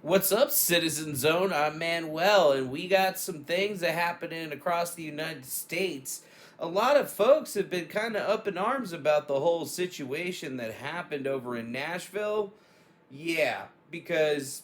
What's up, Citizen Zone? I'm Manuel, and we got some things that happening across the United States. A lot of folks have been kind of up in arms about the whole situation that happened over in Nashville. Yeah, because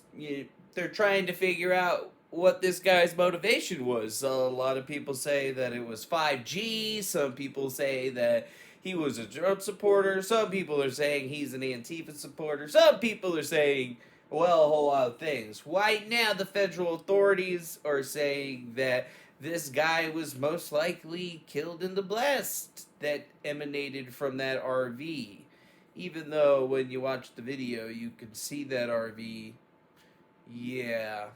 they're trying to figure out what this guy's motivation was. So a lot of people say that it was 5G. Some people say that he was a Trump supporter. Some people are saying he's an Antifa supporter. Some people are saying, well, a whole lot of things. Right now, the federal authorities are saying that this guy was most likely killed in the blast that emanated from that RV. Even though when you watch the video, you can see that RV. Yeah.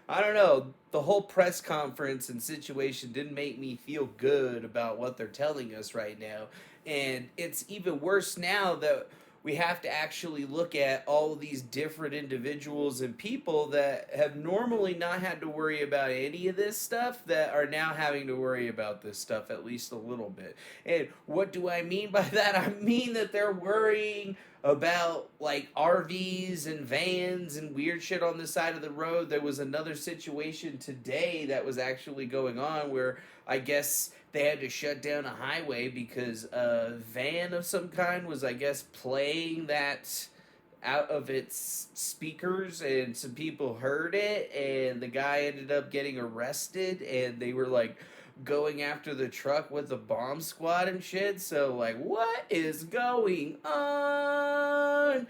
I don't know. The whole press conference and situation didn't make me feel good about what they're telling us right now. And it's even worse now that we have to actually look at all of these different individuals and people that have normally not had to worry about any of this stuff that are now having to worry about this stuff at least a little bit. And what do I mean by that? I mean that they're worrying about like RVs and vans and weird shit on the side of the road. There was another situation today that was actually going on where I guess they had to shut down a highway because a van of some kind was, I guess, playing that out of its speakers, and some people heard it, and the guy ended up getting arrested, and they were like going after the truck with the bomb squad and shit. So like, what is going on?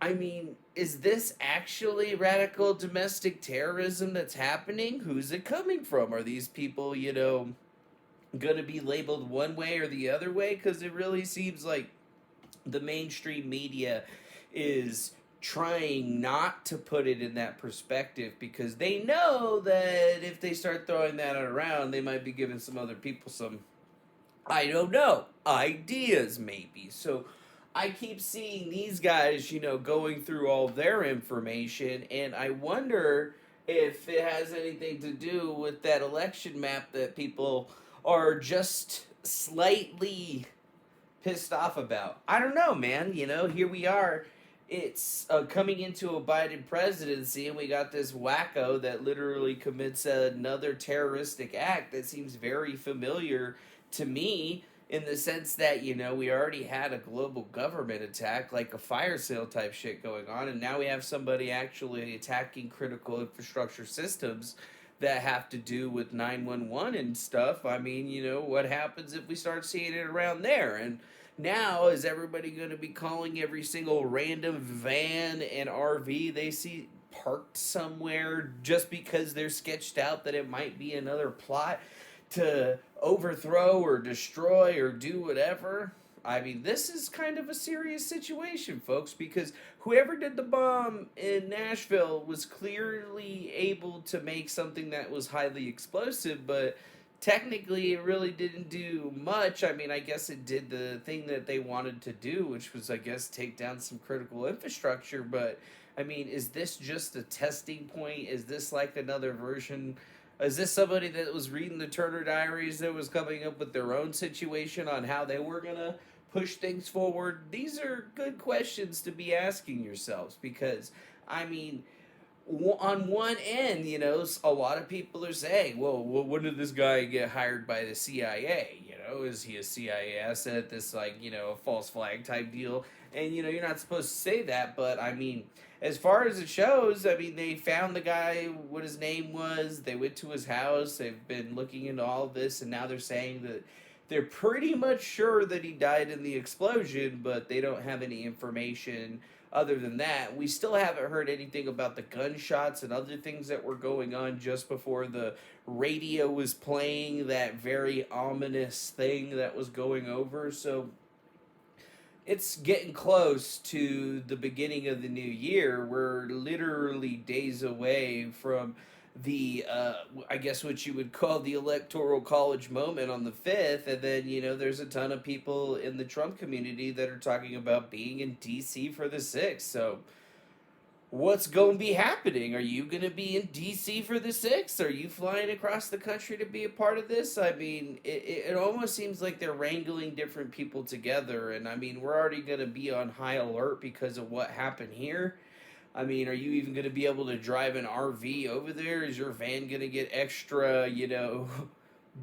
I mean, is this actually radical domestic terrorism that's happening? Who's it coming from? Are these people, gonna be labeled one way or the other way? Because it really seems like the mainstream media is trying not to put it in that perspective because they know that if they start throwing that around, they might be giving some other people some, I don't know, ideas maybe. So I keep seeing these guys, going through all their information, and I wonder if it has anything to do with that election map that people are just slightly pissed off about. I don't know, man. Here we are. It's coming into a Biden presidency, and we got this wacko that literally commits another terroristic act that seems very familiar to me in the sense that, we already had a global government attack, like a fire sale type shit going on, and now we have somebody actually attacking critical infrastructure systems that have to do with 911 and stuff. I mean, what happens if we start seeing it around there? And now, is everybody going to be calling every single random van and RV they see parked somewhere just because they're sketched out that it might be another plot to overthrow or destroy or do whatever? I mean, this is kind of a serious situation, folks, because whoever did the bomb in Nashville was clearly able to make something that was highly explosive, but technically it really didn't do much. I mean, I guess it did the thing that they wanted to do, which was, I guess, take down some critical infrastructure, but I mean, is this just a testing point? Is this like another version? Is this somebody that was reading the Turner Diaries that was coming up with their own situation on how they were gonna push things forward? These are good questions to be asking yourselves because, I mean, on one end, a lot of people are saying, well, when did this guy get hired by the CIA? Is he a CIA asset? This, like, false flag type deal? And, you're not supposed to say that, but I mean, as far as it shows, I mean, they found the guy, what his name was, they went to his house, they've been looking into all of this, and now they're saying that they're pretty much sure that he died in the explosion, but they don't have any information other than that. We still haven't heard anything about the gunshots and other things that were going on just before the radio was playing that very ominous thing that was going over. So it's getting close to the beginning of the new year. We're literally days away from the I guess what you would call the electoral college moment on the 5th, and then there's a ton of people in the Trump community that are talking about being in DC for the 6th. So what's going to be happening? Are you going to be in DC for the 6th? Are you flying across the country to be a part of this? I mean, it almost seems like they're wrangling different people together, and I mean, we're already going to be on high alert because of what happened here. I mean, are you even going to be able to drive an RV over there? Is your van going to get extra,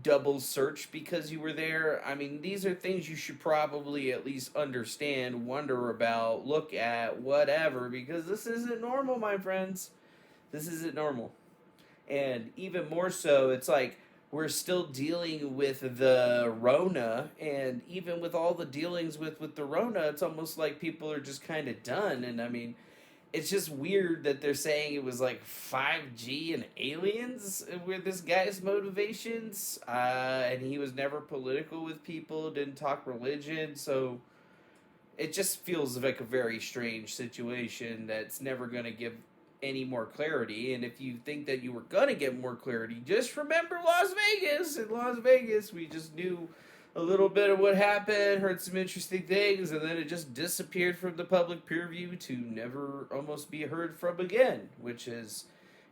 double search because you were there? I mean, these are things you should probably at least understand, wonder about, look at, whatever, because this isn't normal, my friends. This isn't normal. And even more so, it's like we're still dealing with the Rona, and even with all the dealings with the Rona, it's almost like people are just kind of done. And I mean, it's just weird that they're saying it was like 5G and aliens were this guy's motivations. And he was never political with people, didn't talk religion. So it just feels like a very strange situation that's never going to give any more clarity. And if you think that you were going to get more clarity, just remember Las Vegas. In Las Vegas, we just knew a little bit of what happened, heard some interesting things, and then it just disappeared from the public peer view to never almost be heard from again, which is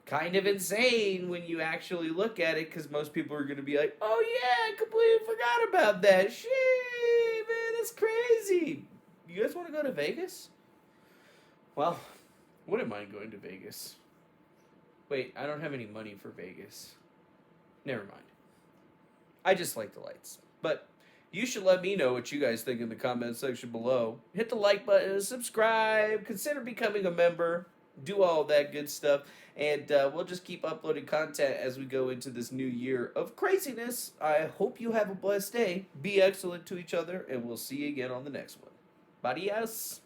kind of insane when you actually look at it, because most people are going to be like, oh yeah, I completely forgot about that. Shit, man, that's crazy. You guys want to go to Vegas? Well, wouldn't mind going to Vegas. Wait, I don't have any money for Vegas. Never mind. I just like the lights. But you should let me know what you guys think in the comment section below. Hit the like button, subscribe, consider becoming a member, do all that good stuff. And we'll just keep uploading content as we go into this new year of craziness. I hope you have a blessed day. Be excellent to each other, and we'll see you again on the next one. Adios.